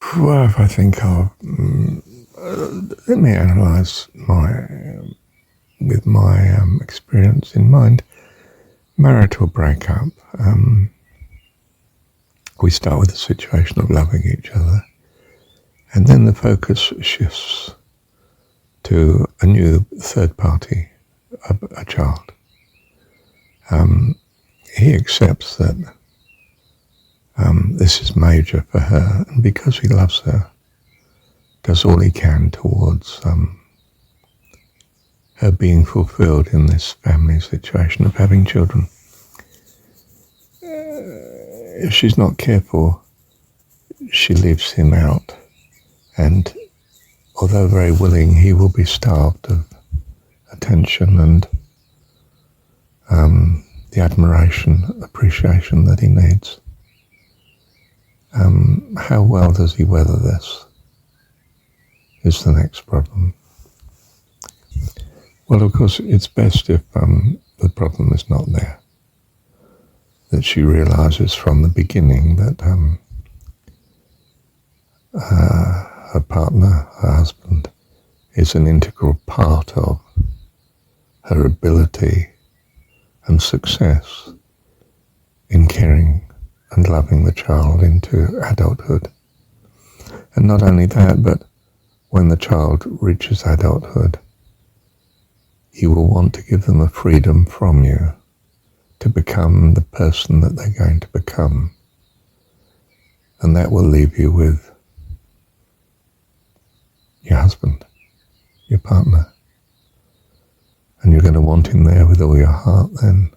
Well, if I think of, let me analyse with my experience in mind. Marital breakup. We start with the situation of loving each other, and then the focus shifts to a new third party, a child. He accepts that this is major for her, and because he loves her, does all he can towards her being fulfilled in this family situation of having children. If she's not careful, she leaves him out, and although very willing, he will be starved of attention and the admiration, appreciation that he needs. How well does he weather this is the next problem. Well, of course, it's best if the problem is not there, that she realizes from the beginning that her partner, her husband, is an integral part of her ability and success in caring and loving the child into adulthood. And not only that, but when the child reaches adulthood, you will want to give them a freedom from you to become the person that they're going to become. And that will leave you with your husband, your partner. And you're going to want him there with all your heart then.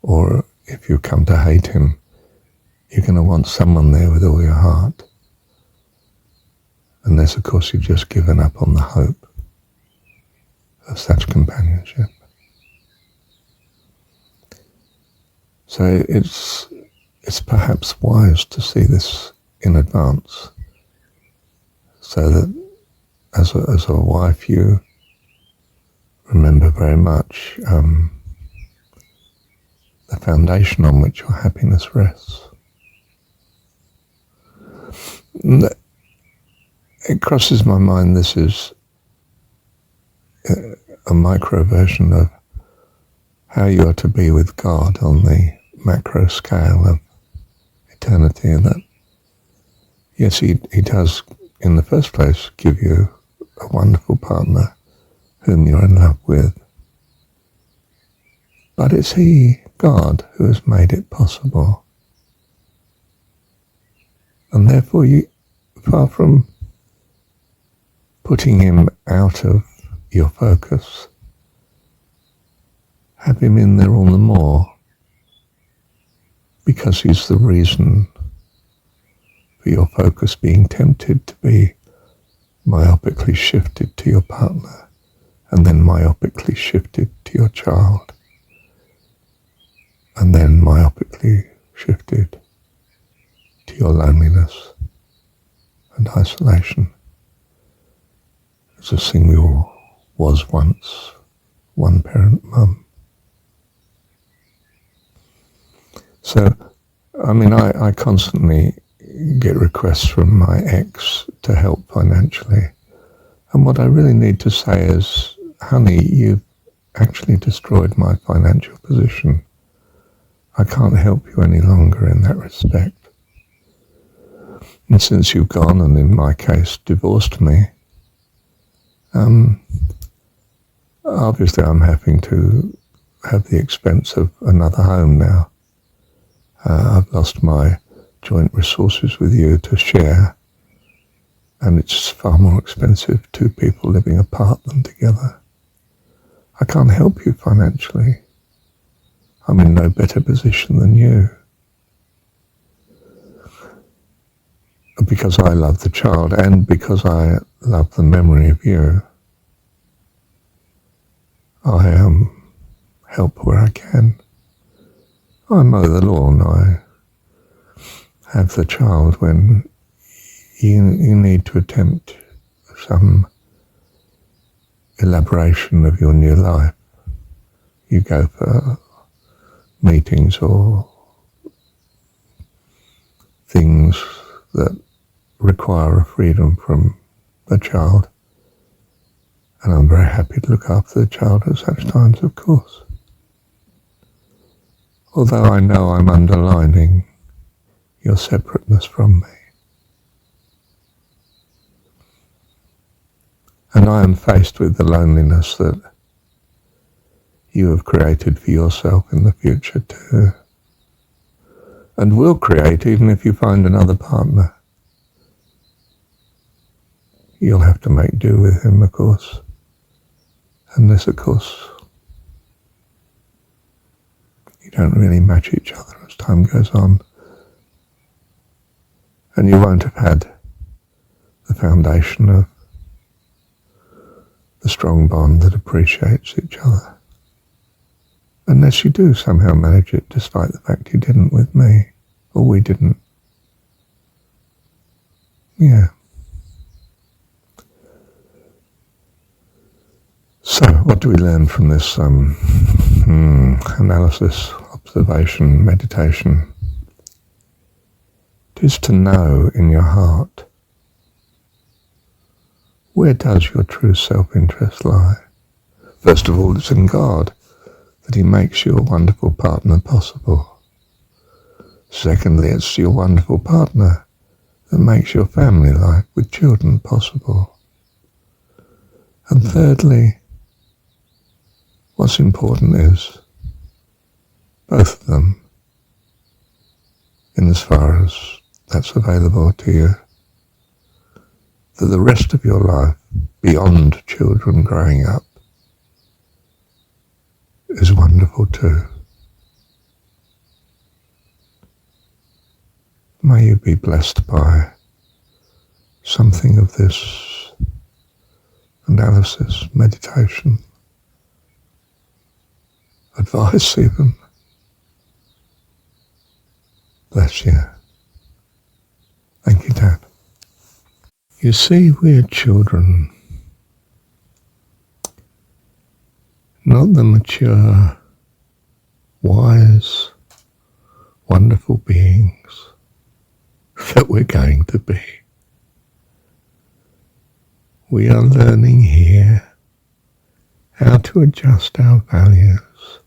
Or if you come to hate him, you're going to want someone there with all your heart. Unless, of course, you've just given up on the hope of such companionship. So it's perhaps wise to see this in advance, so that as a wife you remember very much the foundation on which your happiness rests. It crosses my mind this is a micro version of how you are to be with God on the macro scale of eternity, and that, yes, he does, in the first place, give you a wonderful partner whom you're in love with. But it's he, God, who has made it possible. And therefore, you, far from putting him out of your focus, have him in there all the more, because he's the reason for your focus being tempted to be myopically shifted to your partner, and then myopically shifted to your child, and then myopically shifted to your loneliness and isolation. It's a single was once one parent mum. So, I mean, I constantly get requests from my ex to help financially. And what I really need to say is, honey, you've actually destroyed my financial position. I can't help you any longer in that respect. And since you've gone, and in my case, divorced me, obviously I'm having to have the expense of another home now. I've lost my joint resources with you to share, and it's far more expensive, two people living apart than together. I can't help you financially. I'm in no better position than you. Because I love the child, and because I love the memory of you, I help where I can. I mow the lawn, I have the child when you need to attempt some elaboration of your new life. You go for meetings or things that require a freedom from the child. And I'm very happy to look after the child at such times, of course. Although I know I'm underlining your separateness from me. And I am faced with the loneliness that you have created for yourself in the future too. And will create even if you find another partner. You'll have to make do with him, of course. Unless, of course, you don't really match each other as time goes on. And you won't have had the foundation of the strong bond that appreciates each other. Unless you do somehow manage it, despite the fact you didn't with me, or we didn't. Yeah. So, what do we learn from this analysis, observation, meditation? It is to know in your heart, where does your true self-interest lie? First of all, it's in God, that he makes your wonderful partner possible. Secondly, it's your wonderful partner that makes your family life with children possible. And thirdly, what's important is both of them, in as far as that's available to you, that the rest of your life, beyond children growing up, is wonderful too. May you be blessed by something of this analysis, meditation, advice even. Bless you. Thank you, Dad. You see, we're children, not the mature, wise, wonderful beings that we're going to be. We are learning here how to adjust our values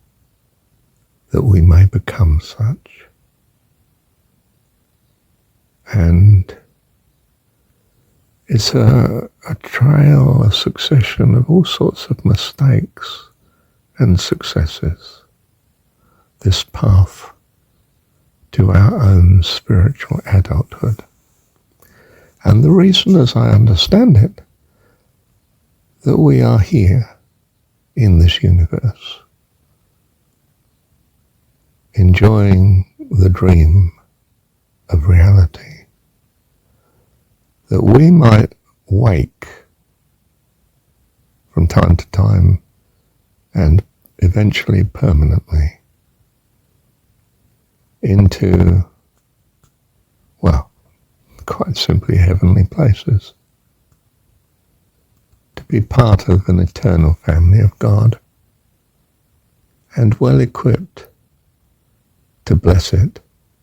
that we may become such. And it's a trail, a succession of all sorts of mistakes and successes, this path to our own spiritual adulthood. And the reason, as I understand it, that we are here in this universe, enjoying the dream of reality, that we might wake from time to time and eventually permanently into, well, quite simply heavenly places, to be part of an eternal family of God and well equipped to bless it,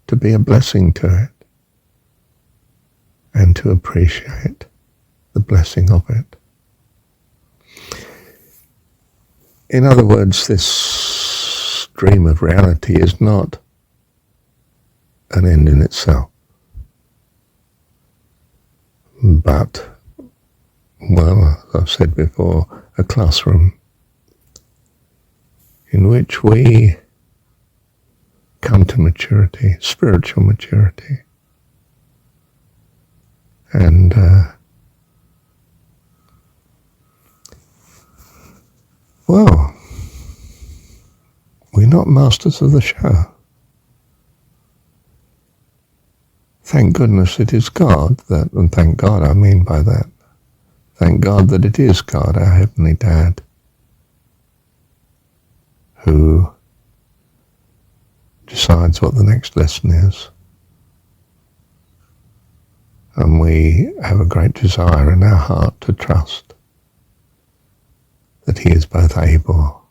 to be a blessing to it, and to appreciate the blessing of it. In other words, this dream of reality is not an end in itself, but, well, as I've said before, a classroom in which we come to maturity, spiritual maturity. And well, we're not masters of the show. Thank goodness it is God that, and thank God I mean by that, thank God that it is God, our Heavenly Dad, who decides what the next lesson is. And we have a great desire in our heart to trust that he is both able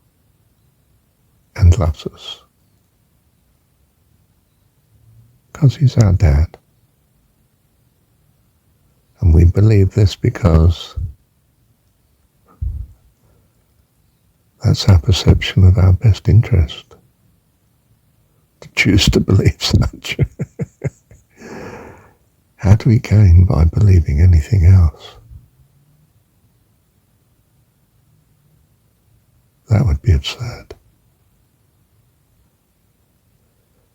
and loves us. Because he's our dad. believe this because that's our perception of our best interest, to choose to believe such. How do we gain by believing anything else? That would be absurd.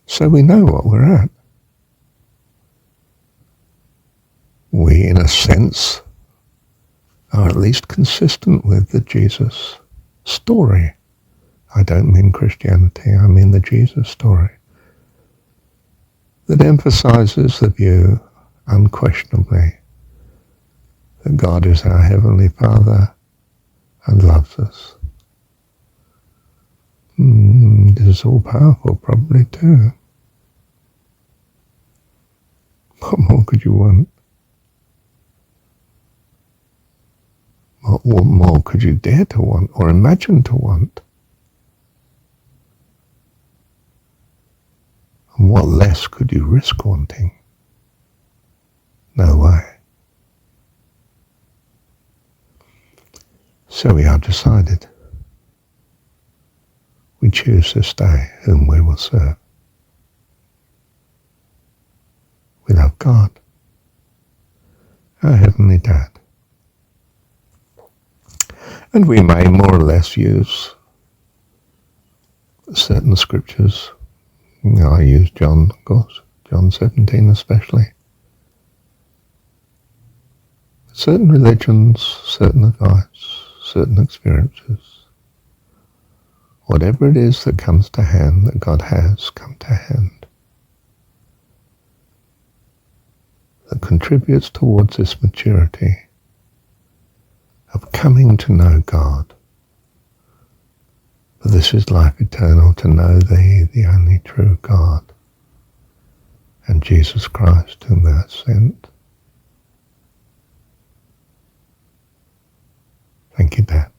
So we know what we're at. We, in a sense, are at least consistent with the Jesus story. I don't mean Christianity, I mean the Jesus story, that emphasizes the view, unquestionably, that God is our Heavenly Father and loves us. This is all powerful, probably too. What more could you want? What more could you dare to want or imagine to want? And what less could you risk wanting? No way. So we are decided. We choose this day whom we will serve. We love God, our Heavenly Dad. And we may more or less use certain scriptures. I use John, of course, John 17 especially. Certain religions, certain advice, certain experiences, whatever it is that comes to hand, that God has come to hand, that contributes towards this maturity of coming to know God. For this is life eternal, to know Thee, the only true God, and Jesus Christ, whom Thou hast sent. Thank you, Dad.